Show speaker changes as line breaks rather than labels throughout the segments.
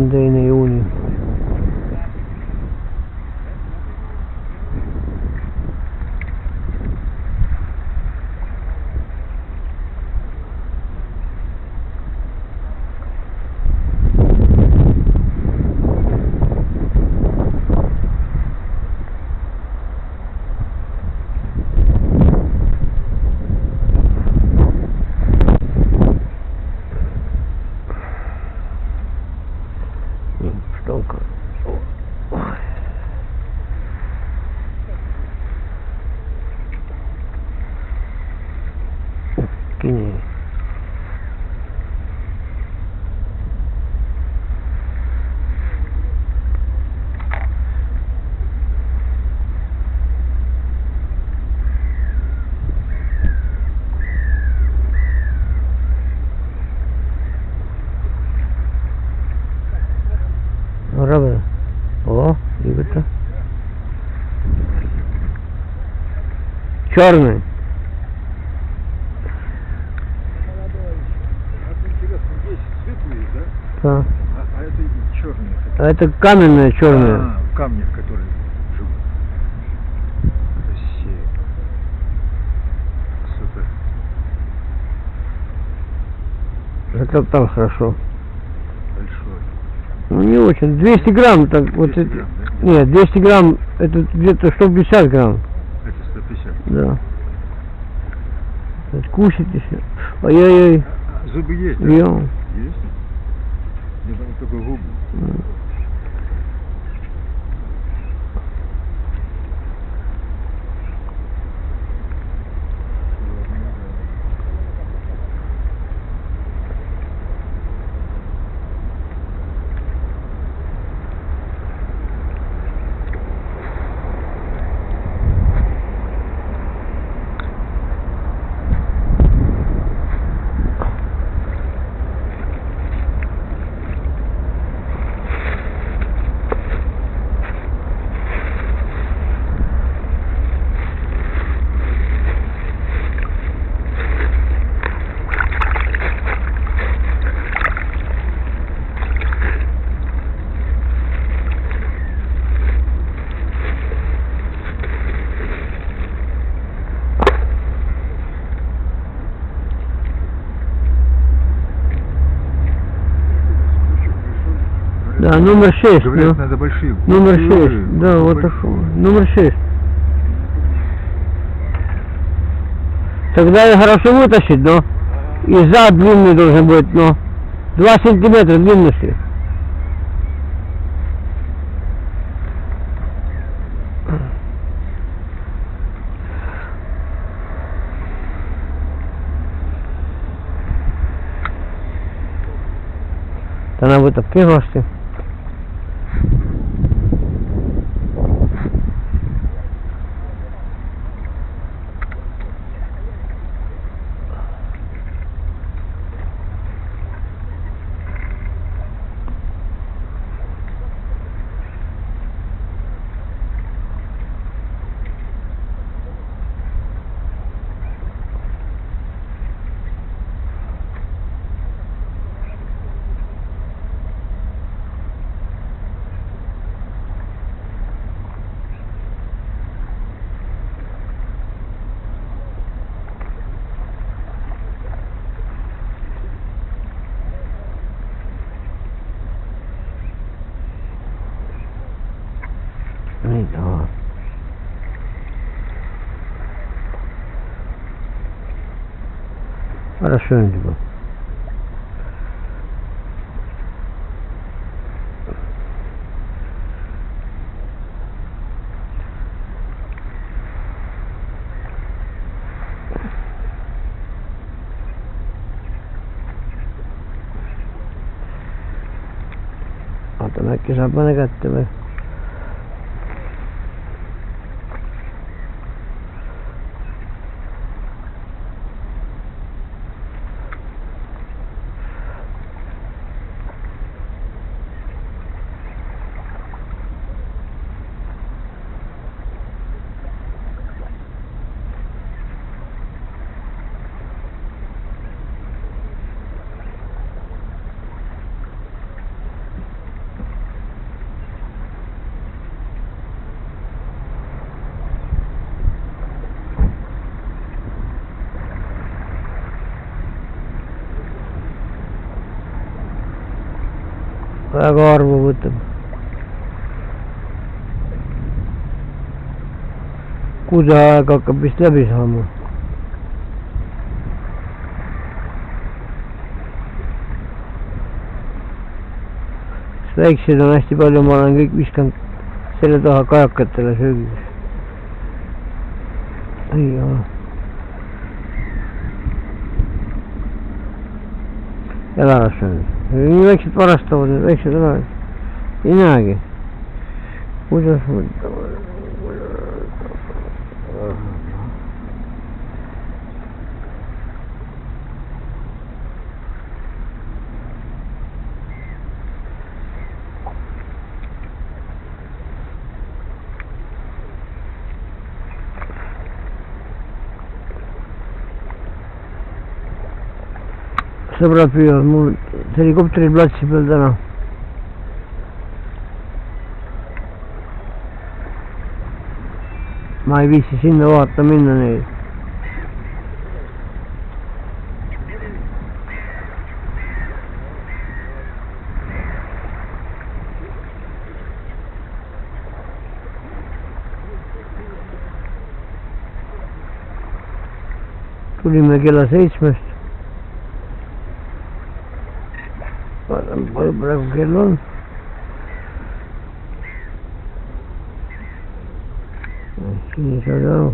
Monday на июне. Штолка. Кинь. Рабы. О, Игорь-то. Черный. Да.
А это черные.
А это каменная черная.
В камнях, которые живут. Россия. Супер.
Это там хорошо.
Большой.
Ну не очень. 200 грамм так
200
вот это.
грамм, да?
Нет, 200 грамм это где-то 150 грамм.
Это 150.
Да. Вот кушать еще. Ой-ой-ой.
Зубы есть?
Ем.
Есть? Я думал, только губы.
Да, номер 6.
Говорят,
Ну.
надо большие.
Номер 6. Да, вот
большой.
такой. Номер 6. Тогда и хорошо вытащить, но и зад длинный должен быть, но 2 сантиметра длинности. Она в это пивошке. Да. Хорошо, Индиго. Ota äkkiä saa panna kättämään. väga harva võtab. kuudeaeg hakkab vist läbi saama. Väikseid on hästi palju, ma olen kõik viskanud selle taha kajakatele söögiks. Ei ole. Elaras on. Nii väiksed varastavad, need väiksed elaras. Ei näegi. Kuidas võtta? Sõbrad püüavad mul helikopteriplatsi peal täna. Ma ei viitsi sinna vaata minna neid. Tulime kella 7-st. Vaatame, palju praegu kell on. Siin ei saa aru.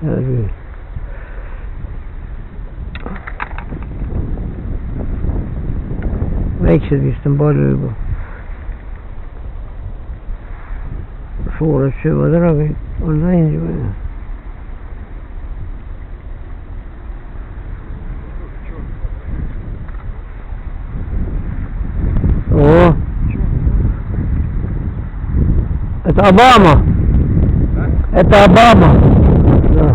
Jällegi. Väiksed vist on palju juba. Suured söövad ära kõik, on läinud juba. Oo. Это Обама. Это Обама. Да.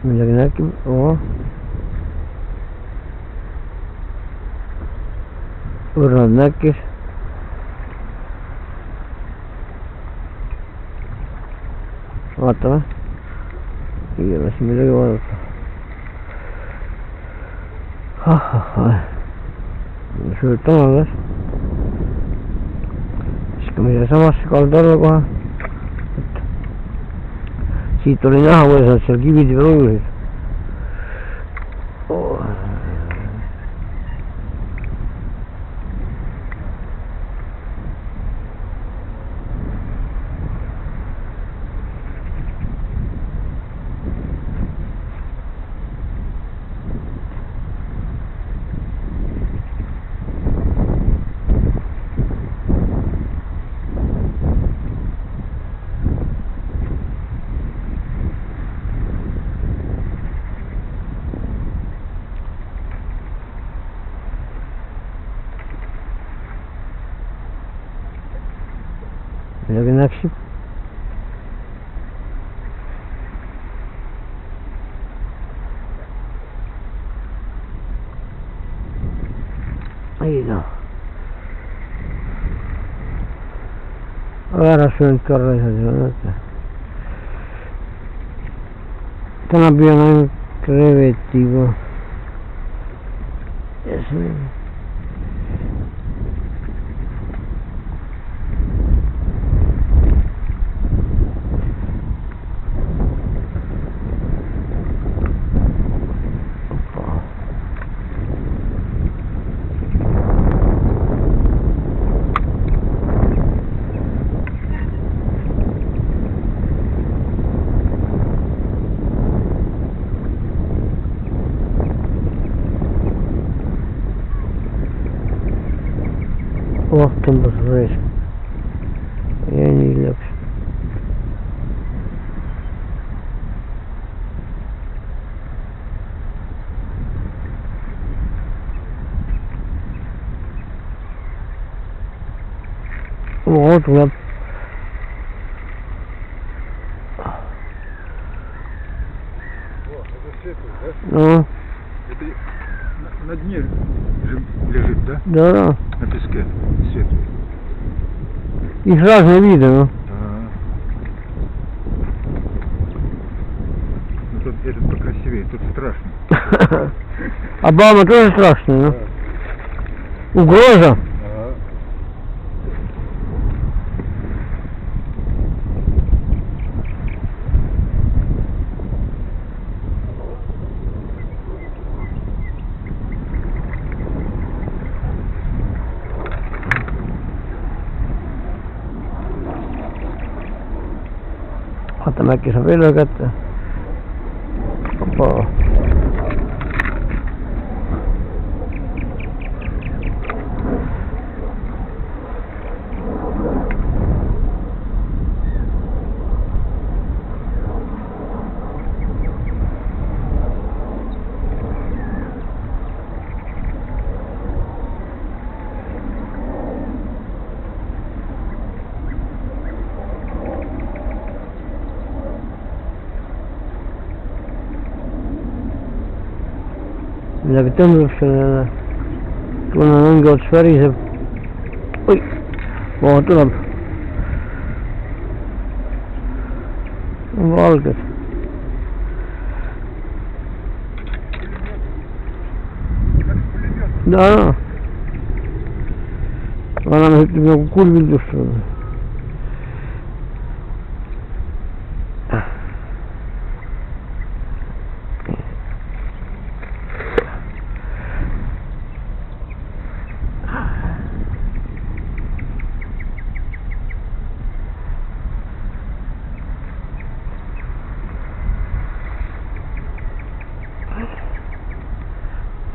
Midagi näkib, oo. Õrnad näkkis. Vaatame. Ei ole siin midagi vaadata. Sööd omagas. Viskame siia samasse kalda alla kohe. Siit oli näha, kuidas nad seal kivide peal ujusid. Midagi näksib. Ei noh. Ära söönud ka raisad. Täna püüan ainult krevetiga. Ja see... Kohtaan tuossa reis. Ei niin läpi. Oo, tulee.
О, это светлый, да?
No,
Это на дне лежит, да?
да.
На песке светлый.
Их разные виды, ну.
Ага. Ну тут этот покрасивее, тут страшно.
Обама тоже страшный, ну. Угроза.
Ага.
Otan äkkiä sen vilkät. Opa. Midagi tõmbab sellele, tunnen ongi ots väriseb. Oi, oo tuleb. On valged. Da. Vaname ütleb nagu kulvildustada.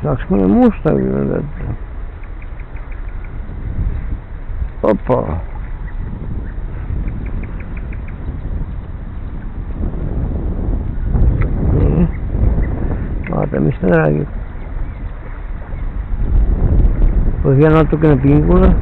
Saaks mõne mustagi veel ette. Opa. Nii. Vaata, mis ta räägib. Põhja natukene pingune.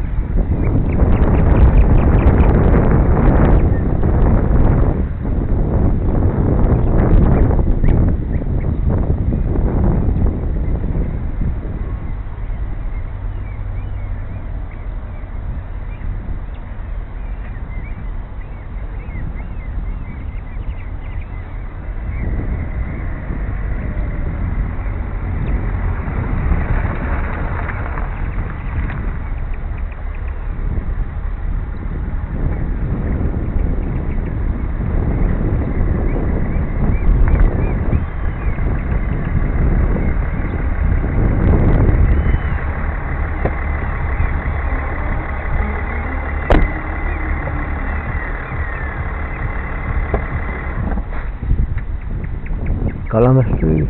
Kalamästöys.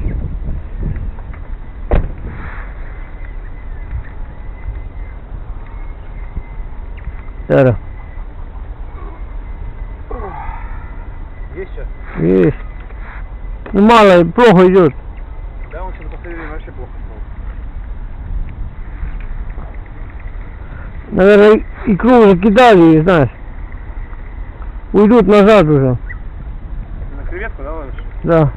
Tere.
Есть сейчас?
Есть. Ну мало, плохо идет.
Да, он что-то в последнее время вообще плохо стал.
Наверное, икру уже кидали, знаешь. Уйдут назад уже.
Ты на креветку, да, ловишь?
Да.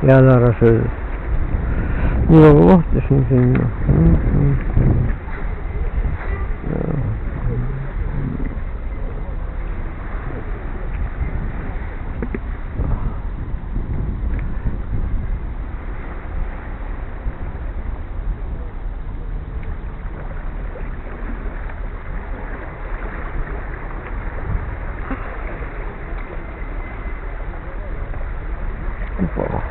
Я зараз не ти ж не сильно. Опа.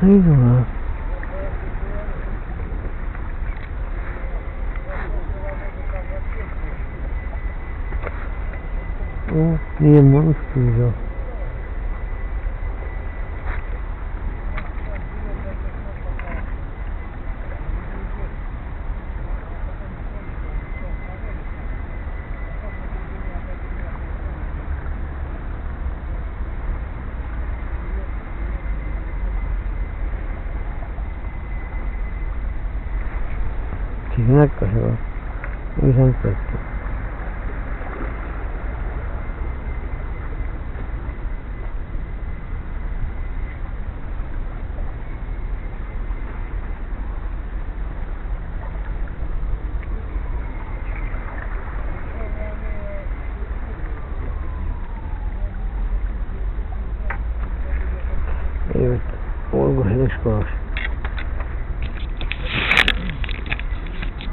Иду. О, лимон взял. Знак кажу, візьмемо петку. І от Ольга не склався.